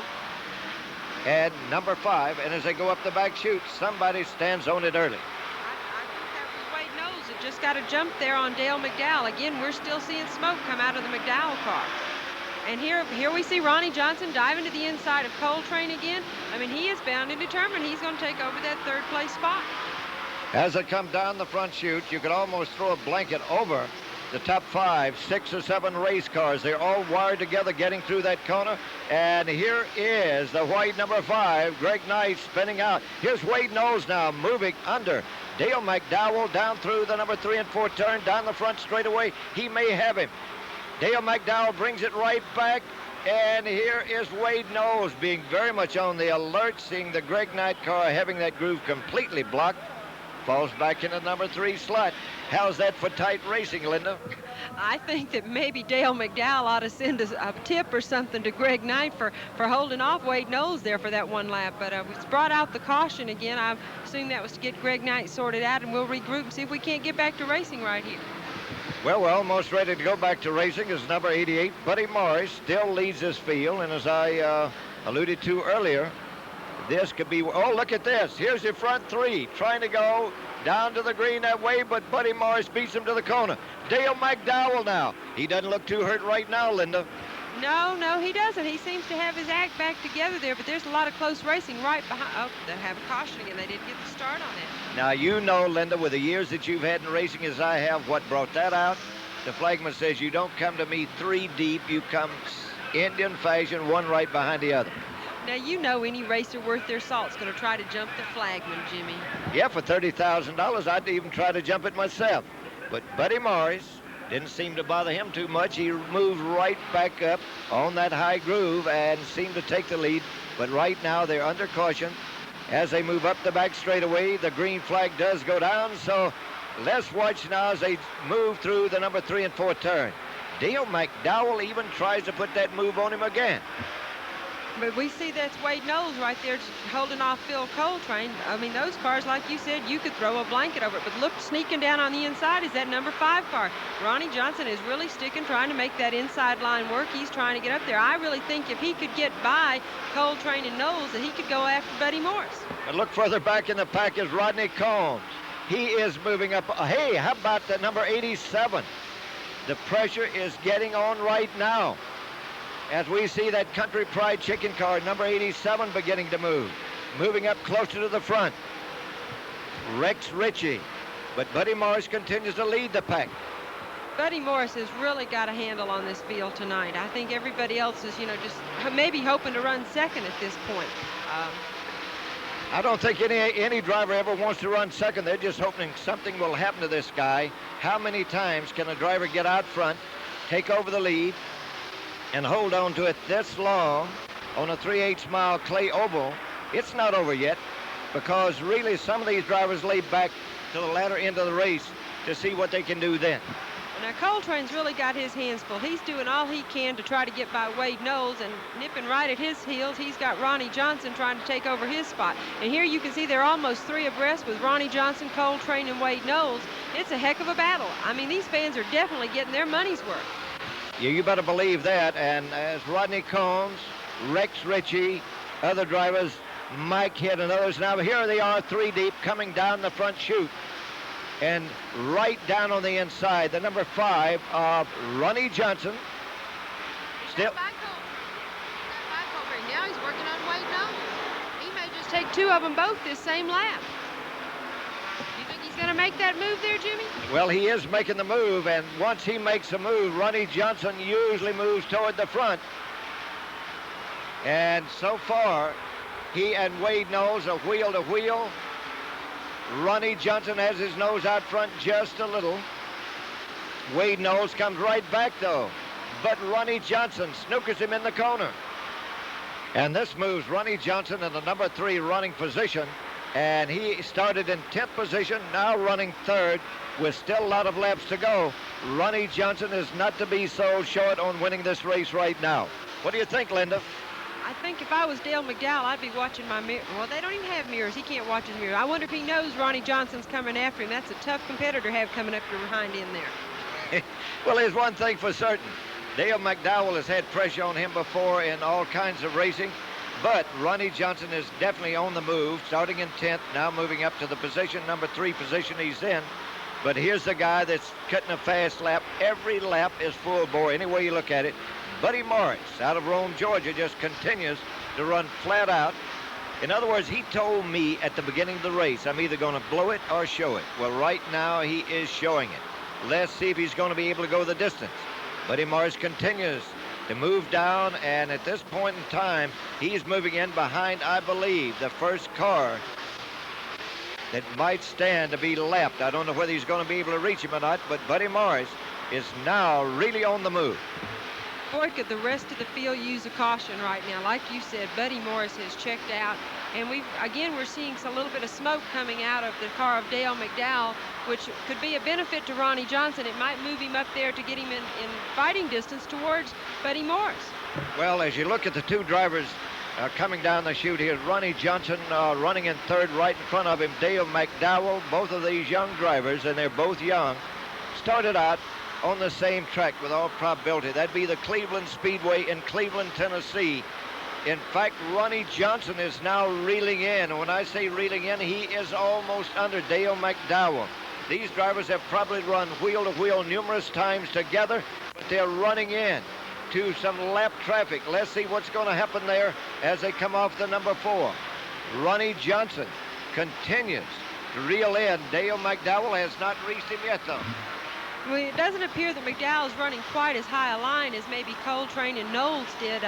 and number 5. And as they go up the back chute, somebody stands on it early. I think that was Wade Knowles that just got a jump there on Dale McDowell. Again, we're still seeing smoke come out of the McDowell car. And here we see Ronnie Johnson diving to the inside of Coltrane again. I mean, he is bound and determined he's going to take over that third place spot. As they come down the front chute, you could almost throw a blanket over the top 5, 6 or 7 race cars. They're all wired together getting through that corner. And here is the white number 5, Greg Knight, spinning out. Here's Wade Knowles now moving under Dale McDowell down through the number 3 and 4 turn, down the front straightaway. He may have him. Dale McDowell brings it right back, and here is Wade Knowles being very much on the alert, seeing the Greg Knight car having that groove completely blocked. Falls back in the number 3 slot. How's that for tight racing, Linda? I think that maybe Dale McDowell ought to send a tip or something to Greg Knight for holding off Wade Knowles there for that one lap. But we brought out the caution again. I assume that was to get Greg Knight sorted out, and we'll regroup and see if we can't get back to racing right here. Well, we're almost ready to go back to racing as number 88, Buddy Morris, still leads this field. And as I alluded to earlier, this could be, oh, look at this. Here's the front 3 trying to go down to the green that way, but Buddy Morris beats him to the corner. Dale McDowell now. He doesn't look too hurt right now, Linda. No, he doesn't. He seems to have his act back together there, but there's a lot of close racing right behind. Oh, they have a caution again. They didn't get the start on it. Now, you know, Linda, with the years that you've had in racing as I have, what brought that out? The flagman says you don't come to me 3 deep. You come Indian fashion, one right behind the other. Now, you know any racer worth their salt's going to try to jump the flagman, Jimmy. Yeah, for $30,000, I'd even try to jump it myself. But Buddy Morris didn't seem to bother him too much. He moved right back up on that high groove and seemed to take the lead. But right now, they're under caution. As they move up the back straightaway, the green flag does go down. So let's watch now as they move through the number 3 and 4 turn. Dale McDowell even tries to put that move on him again. But we see that's Wade Knowles right there holding off Phil Coltrane. I mean, those cars, like you said, you could throw a blanket over it. But look, sneaking down on the inside is that number 5 car. Ronnie Johnson is really sticking, trying to make that inside line work. He's trying to get up there. I really think if he could get by Coltrane and Knowles, that he could go after Buddy Morris. And look further back in the pack is Rodney Combs. He is moving up. Hey, how about the number 87? The pressure is getting on right now, as we see that Country Pride chicken car, number 87, beginning to move. Moving up closer to the front. Rex Ritchie. But Buddy Morris continues to lead the pack. Buddy Morris has really got a handle on this field tonight. I think everybody else is, just maybe hoping to run second at this point. I don't think any driver ever wants to run second. They're just hoping something will happen to this guy. How many times can a driver get out front, take over the lead, and hold on to it this long on a 3/8 mile clay oval? It's not over yet, because really some of these drivers lay back to the latter end of the race to see what they can do then. Now, Coltrane's really got his hands full. He's doing all he can to try to get by Wade Knowles, and nipping right at his heels, he's got Ronnie Johnson trying to take over his spot. And here you can see they're almost 3 abreast with Ronnie Johnson, Coltrane, and Wade Knowles. It's a heck of a battle. I mean, these fans are definitely getting their money's worth. Yeah, you better believe that. And as Rodney Combs, Rex Ritchie, other drivers, Mike Hitt and others, now here they are 3 deep coming down the front chute. And right down on the inside, the number 5 of Ronnie Johnson. Still. Now he's working on Wade Knowles. He may just take 2 of them both this same lap. You think he's going to make that move there, Jimmy? Well, he is making the move, and once he makes a move, Ronnie Johnson usually moves toward the front. And so far, he and Wade Knowles are wheel to wheel. Ronnie Johnson has his nose out front just a little. Wade Knowles comes right back, though. But Ronnie Johnson snookers him in the corner. And this moves Ronnie Johnson in the number 3 running position And he started in 10th position, now running third with still a lot of laps to go. Ronnie Johnson is not to be sold short on winning this race right now. What do you think, Linda? I think if I was Dale McDowell, I'd be watching my mirror. Well, they don't even have mirrors. He can't watch his mirror. I wonder if he knows Ronnie Johnson's coming after him. That's a tough competitor to have coming up behind him there. Well, there's one thing for certain. Dale McDowell has had pressure on him before in all kinds of racing, but Ronnie Johnson is definitely on the move, starting in 10th, now moving up to the number 3 position he's in. But here's the guy that's cutting a fast lap. Every lap is full bore, any way you look at it. Buddy Morris, out of Rome, Georgia, just continues to run flat out. In other words, he told me at the beginning of the race, I'm either going to blow it or show it. Well, right now, he is showing it. Let's see if he's going to be able to go the distance. Buddy Morris continues to move down, and at this point in time, he's moving in behind, I believe, the first car that might stand to be lapped. I don't know whether he's going to be able to reach him or not, but Buddy Morris is now really on the move. Boy, could the rest of the field use a caution right now. Like you said, Buddy Morris has checked out, and we're seeing a little bit of smoke coming out of the car of Dale McDowell, which could be a benefit to Ronnie Johnson. It might move him up there to get him in fighting distance towards Buddy Morris. Well, as you look at the two drivers coming down the chute here, Ronnie Johnson running in third right in front of him, Dale McDowell. Both of these young drivers, and they're both young, started out on the same track with all probability. That'd be the Cleveland Speedway in Cleveland, Tennessee. In fact, Ronnie Johnson is now reeling in. And when I say reeling in, he is almost under Dale McDowell. These drivers have probably run wheel to wheel numerous times together, but they're running in to some lap traffic. Let's see what's going to happen there as they come off the number 4. Ronnie Johnson continues to reel in. Dale McDowell has not reached him yet, though. Well, it doesn't appear that McDowell's running quite as high a line as maybe Coltrane and Knowles did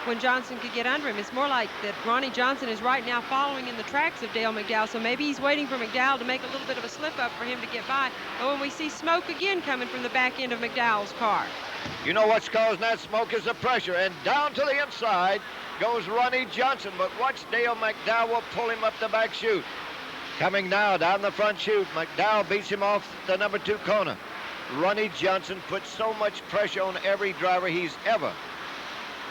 when Johnson could get under him. It's more like that Ronnie Johnson is right now following in the tracks of Dale McDowell, so maybe he's waiting for McDowell to make a little bit of a slip-up for him to get by. But when we see smoke again coming from the back end of McDowell's car. You know what's causing that smoke is the pressure, and down to the inside goes Ronnie Johnson, but watch Dale McDowell pull him up the back chute. Coming now down the front chute, McDowell beats him off the number 2 corner. Ronnie Johnson puts so much pressure on every driver he's ever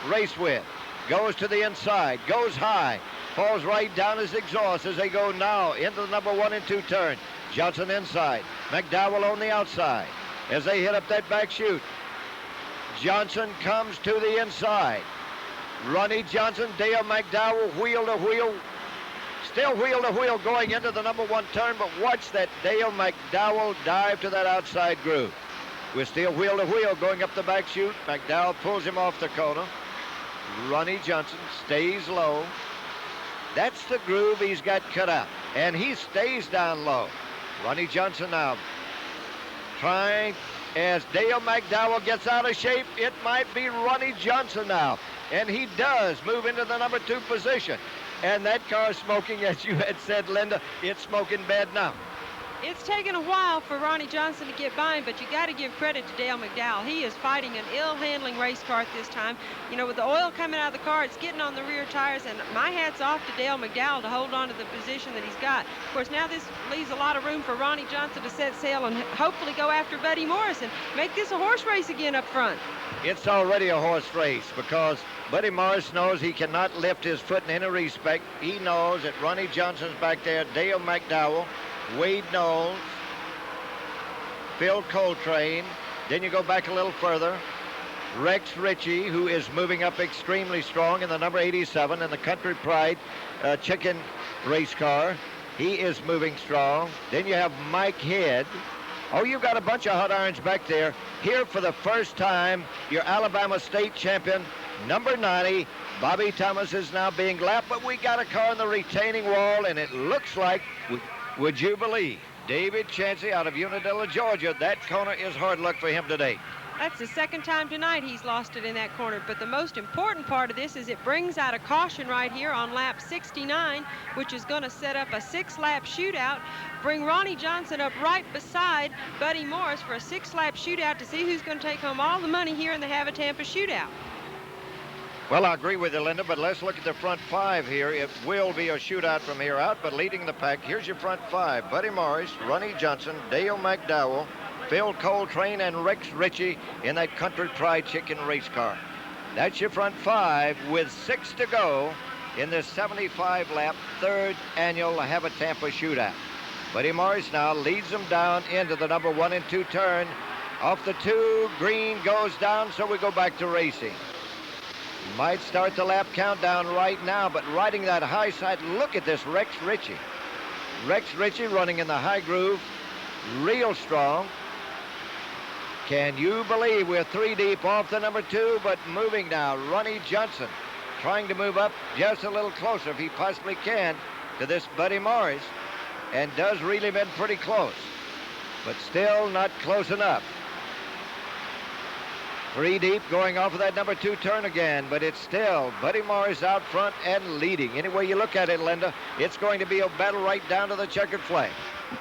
raced with. Goes to the inside, goes high, falls right down his exhaust as they go now into the number 1 and 2 turn. Johnson inside, McDowell on the outside. As they hit up that back chute, Johnson comes to the inside. Ronnie Johnson, Dale McDowell, wheel to wheel. Still wheel to wheel going into the number 1 turn, but watch that Dale McDowell dive to that outside groove. We're still wheel to wheel going up the back chute. McDowell pulls him off the corner. Ronnie Johnson stays low. That's the groove he's got cut out, and he stays down low. Ronnie Johnson now trying, as Dale McDowell gets out of shape, it might be Ronnie Johnson now, and he does move into the number 2 position. And that car smoking, as you had said, Linda, it's smoking bad now. It's taken a while for Ronnie Johnson to get by him, but you got to give credit to Dale McDowell. He is fighting an ill-handling race car at this time. You know, with the oil coming out of the car, it's getting on the rear tires, and my hat's off to Dale McDowell to hold on to the position that he's got. Of course, now this leaves a lot of room for Ronnie Johnson to set sail and hopefully go after Buddy Morris and make this a horse race again up front. It's already a horse race because Buddy Morris knows he cannot lift his foot in any respect. He knows that Ronnie Johnson's back there, Dale McDowell, Wade Knowles, Phil Coltrane. Then you go back a little further. Rex Ritchie, who is moving up extremely strong in the number 87 in the Country Pride chicken race car. He is moving strong. Then you have Mike Head. Oh, you've got a bunch of hot irons back there. Here for the first time, your Alabama state champion, number 90, Bobby Thomas, is now being lapped, but we got a car on the retaining wall, and it looks like, would you believe, David Chancey out of Unadilla, Georgia. That corner is hard luck for him today. That's the second time tonight he's lost it in that corner. But the most important part of this is it brings out a caution right here on lap 69, which is going to set up a 6-lap shootout. Bring Ronnie Johnson up right beside Buddy Morris for a 6-lap shootout to see who's going to take home all the money here in the Hava-A-Tampa Shootout. Well, I agree with you, Linda, but let's look at the front five here. It will be a shootout from here out, but leading the pack, here's your front five. Buddy Morris, Ronnie Johnson, Dale McDowell, Phil Coltrane, and Rex Ritchie in that Country Fried Chicken race car. That's your front five with 6 to go in this 75-lap third annual Hava-A-Tampa Shootout. Buddy Morris now leads them down into the number 1 and 2 turn. Off the 2, green goes down, so we go back to racing. Might start the lap countdown right now, but riding that high side, look at this Rex Ritchie. Rex Ritchie running in the high groove, real strong. Can you believe we're 3 deep off the number 2, but moving now. Ronnie Johnson trying to move up just a little closer if he possibly can to this Buddy Morris, and does really been pretty close, but still not close enough. 3 deep going off of that number 2 turn again, but it's still Buddy Morris out front and leading. Any way you look at it, Linda, it's going to be a battle right down to the checkered flag.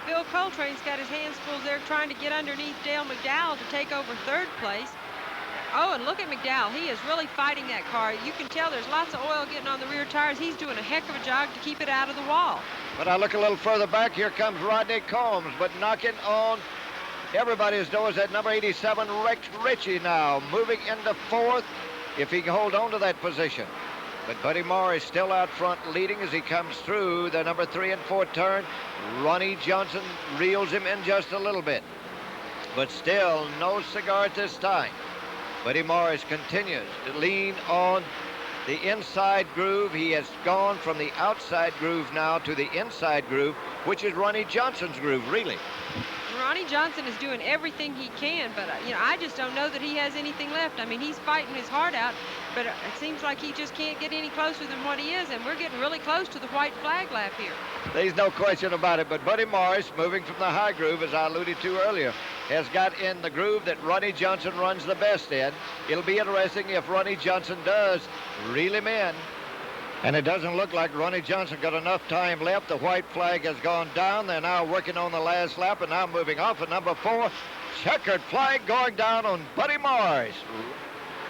Phil Coltrane's got his hands full there trying to get underneath Dale McDowell to take over 3rd place. Oh, and look at McDowell. He is really fighting that car. You can tell there's lots of oil getting on the rear tires. He's doing a heck of a job to keep it out of the wall. But I look a little further back. Here comes Rodney Combs, but knocking on everybody's doors at number 87, Rex Ritchie now moving into 4th if he can hold on to that position. But Buddy Morris still out front leading as he comes through the number 3 and 4 turn. Ronnie Johnson reels him in just a little bit, but still no cigar at this time. Buddy Morris continues to lean on the inside groove. He has gone from the outside groove now to the inside groove, which is Ronnie Johnson's groove, really. Ronnie Johnson is doing everything he can, but I just don't know that he has anything left. I mean, he's fighting his heart out, but it seems like he just can't get any closer than what he is, and we're getting really close to the white flag lap here. There's no question about it, but Buddy Morris, moving from the high groove, as I alluded to earlier, has got in the groove that Ronnie Johnson runs the best in. It'll be interesting if Ronnie Johnson does reel him in. And it doesn't look like Ronnie Johnson got enough time left. The white flag has gone down. They're now working on the last lap and now moving off at number 4. Checkered flag going down on Buddy Morris.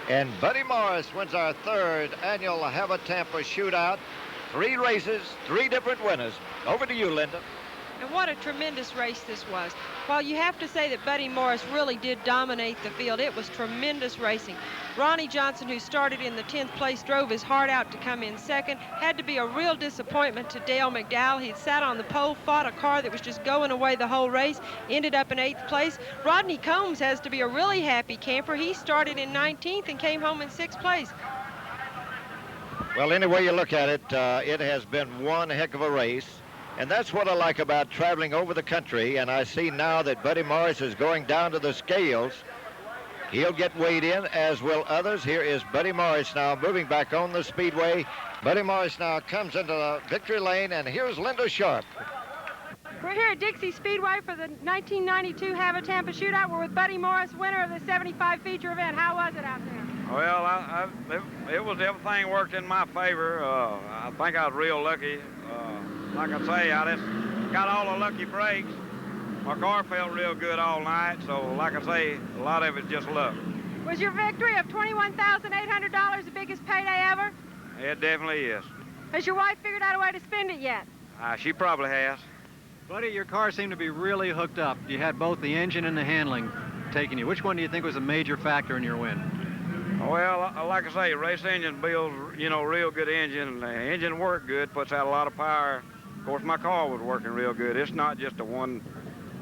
And Buddy Morris wins our 3rd annual Hava-A-Tampa Shootout. 3 races, 3 different winners. Over to you, Linda. And what a tremendous race this was. While you have to say that Buddy Morris really did dominate the field, it was tremendous racing. Ronnie Johnson, who started in the 10th place, drove his heart out to come in 2nd. Had to be a real disappointment to Dale McDowell. He'd sat on the pole, fought a car that was just going away the whole race, ended up in 8th place. Rodney Combs has to be a really happy camper. He started in 19th and came home in 6th place. Well, any way you look at it, it has been one heck of a race. And that's what I like about traveling over the country. And I see now that Buddy Morris is going down to the scales. He'll get weighed in, as will others. Here is Buddy Morris now moving back on the speedway. Buddy Morris now comes into the victory lane, and here's Linda Sharp. We're here at Dixie Speedway for the 1992 Hava-A-Tampa Shootout. We're with Buddy Morris, winner of the 75 feature event. How was it out there? Well, it was, everything worked in my favor. I think I was real lucky. Like I say, I just got all the lucky breaks. My car felt real good all night, so like I say, a lot of it's just luck. Was your victory of $21,800 the biggest payday ever? It definitely is. Has your wife figured out a way to spend it yet? She probably has. Buddy, your car seemed to be really hooked up. You had both the engine and the handling taking you. Which one do you think was a major factor in your win? Well, like I say, race engine builds, real good engine. The engine worked good, puts out a lot of power. Of course, my car was working real good. It's not just a one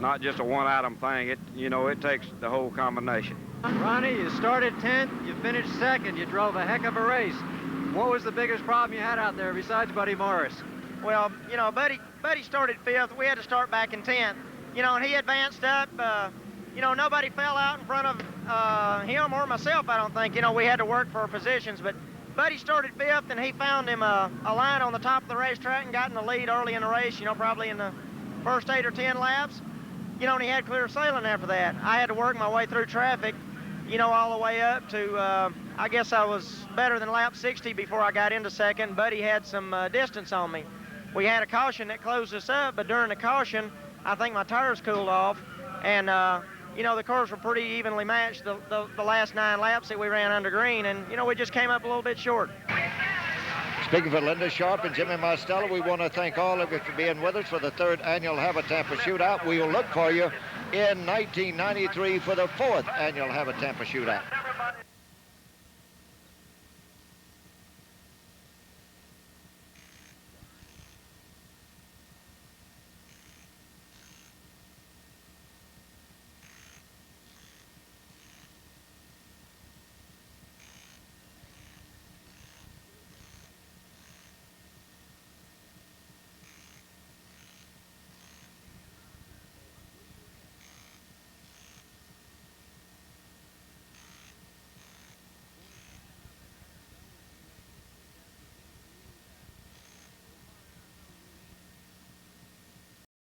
item thing. It takes the whole combination. Ronnie, you started 10th, you finished 2nd. You drove a heck of a race. What was the biggest problem you had out there besides Buddy Morris? Well, Buddy started 5th. We had to start back in 10th. And he advanced up. Nobody fell out in front of him or myself, I don't think. We had to work for our positions, but Buddy started 5th, and he found him a line on the top of the racetrack and got in the lead early in the race, probably in the first 8 or 10 laps. And he had clear sailing after that. I had to work my way through traffic, all the way up to, I guess I was better than lap 60 before I got into 2nd. Buddy had some distance on me. We had a caution that closed us up, but during the caution, I think my tires cooled off, and you know, the cars were pretty evenly matched the last 9 laps that we ran under green, and, you know, we just came up a little bit short. Speaking for Linda Sharp and Jimmy Mosteller, we want to thank all of you for being with us for the 3rd Annual Hava-A-Tampa Shootout. We will look for you in 1993 for the 4th Annual Hava-A-Tampa Shootout.